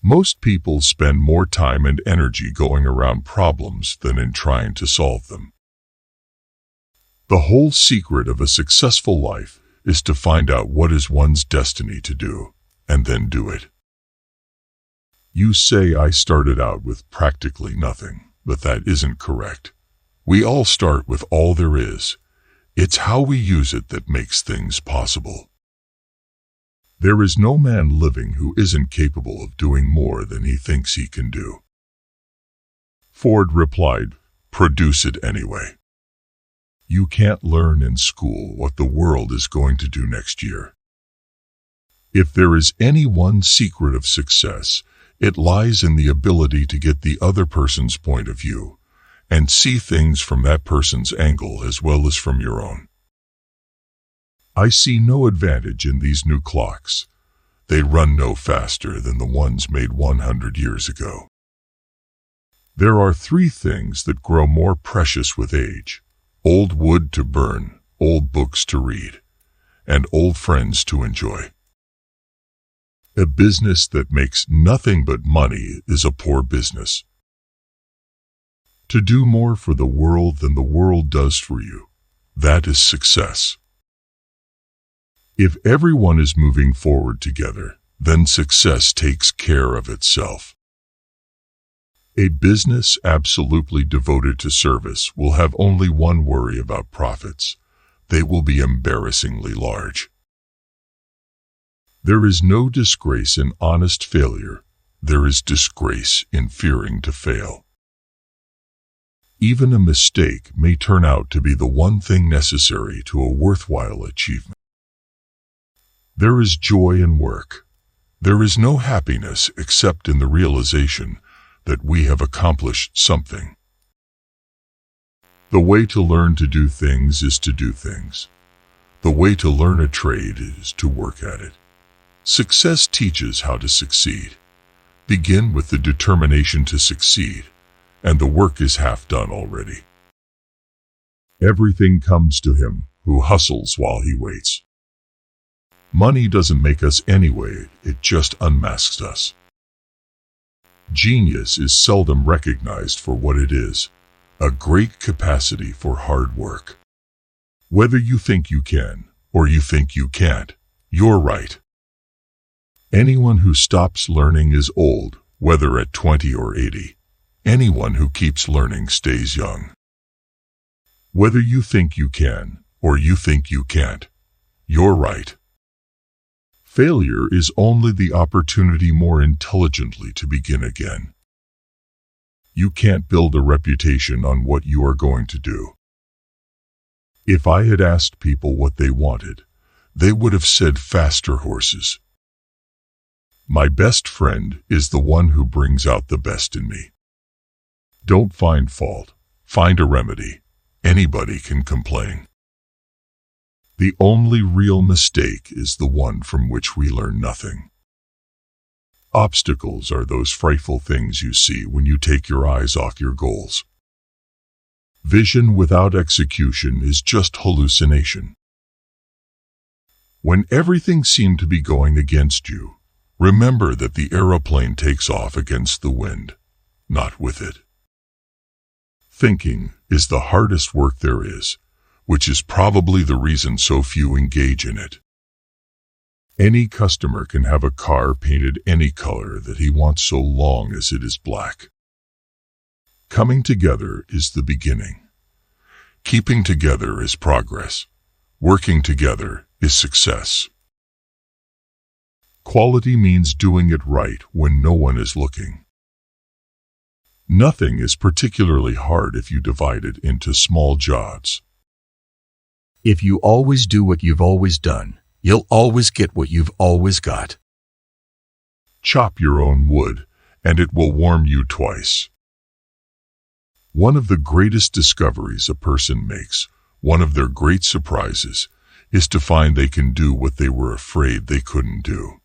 Most people spend more time and energy going around problems than in trying to solve them. The whole secret of a successful life is to find out what is one's destiny to do, and then do it. You say I started out with practically nothing, but that isn't correct. We all start with all there is. It's how we use it that makes things possible. There is no man living who isn't capable of doing more than he thinks he can do. Ford replied, "Produce it anyway. You can't learn in school what the world is going to do next year. If there is any one secret of success, it lies in the ability to get the other person's point of view and see things from that person's angle as well as from your own. I see no advantage in these new clocks. They run no faster than the ones made 100 years ago. There are 3 things that grow more precious with age: old wood to burn, old books to read, and old friends to enjoy. A business that makes nothing but money is a poor business. To do more for the world than the world does for you, that is success. If everyone is moving forward together, then success takes care of itself. A business absolutely devoted to service will have only one worry about profits: they will be embarrassingly large. There is no disgrace in honest failure. There is disgrace in fearing to fail. Even a mistake may turn out to be the one thing necessary to a worthwhile achievement. There is joy in work. There is no happiness except in the realization that we have accomplished something. The way to learn to do things is to do things. The way to learn a trade is to work at it. Success teaches how to succeed. Begin with the determination to succeed, and the work is half done already. Everything comes to him who hustles while he waits. Money doesn't make us anyway, it just unmasks us. Genius is seldom recognized for what it is: a great capacity for hard work. Whether you think you can, or you think you can't, you're right. Anyone who stops learning is old, whether at 20 or 80. Anyone who keeps learning stays young. Whether you think you can, or you think you can't, you're right. Failure is only the opportunity more intelligently to begin again. You can't build a reputation on what you are going to do. If I had asked people what they wanted, they would have said faster horses. My best friend is the one who brings out the best in me. Don't find fault, find a remedy. Anybody can complain. The only real mistake is the one from which we learn nothing. Obstacles are those frightful things you see when you take your eyes off your goals. Vision without execution is just hallucination. When everything seemed to be going against you, remember that the aeroplane takes off against the wind, not with it. Thinking is the hardest work there is, which is probably the reason so few engage in it. Any customer can have a car painted any color that he wants so long as it is black. Coming together is the beginning. Keeping together is progress. Working together is success. Quality means doing it right when no one is looking. Nothing is particularly hard if you divide it into small jobs. If you always do what you've always done, you'll always get what you've always got. Chop your own wood, and it will warm you twice. One of the greatest discoveries a person makes, one of their great surprises, is to find they can do what they were afraid they couldn't do.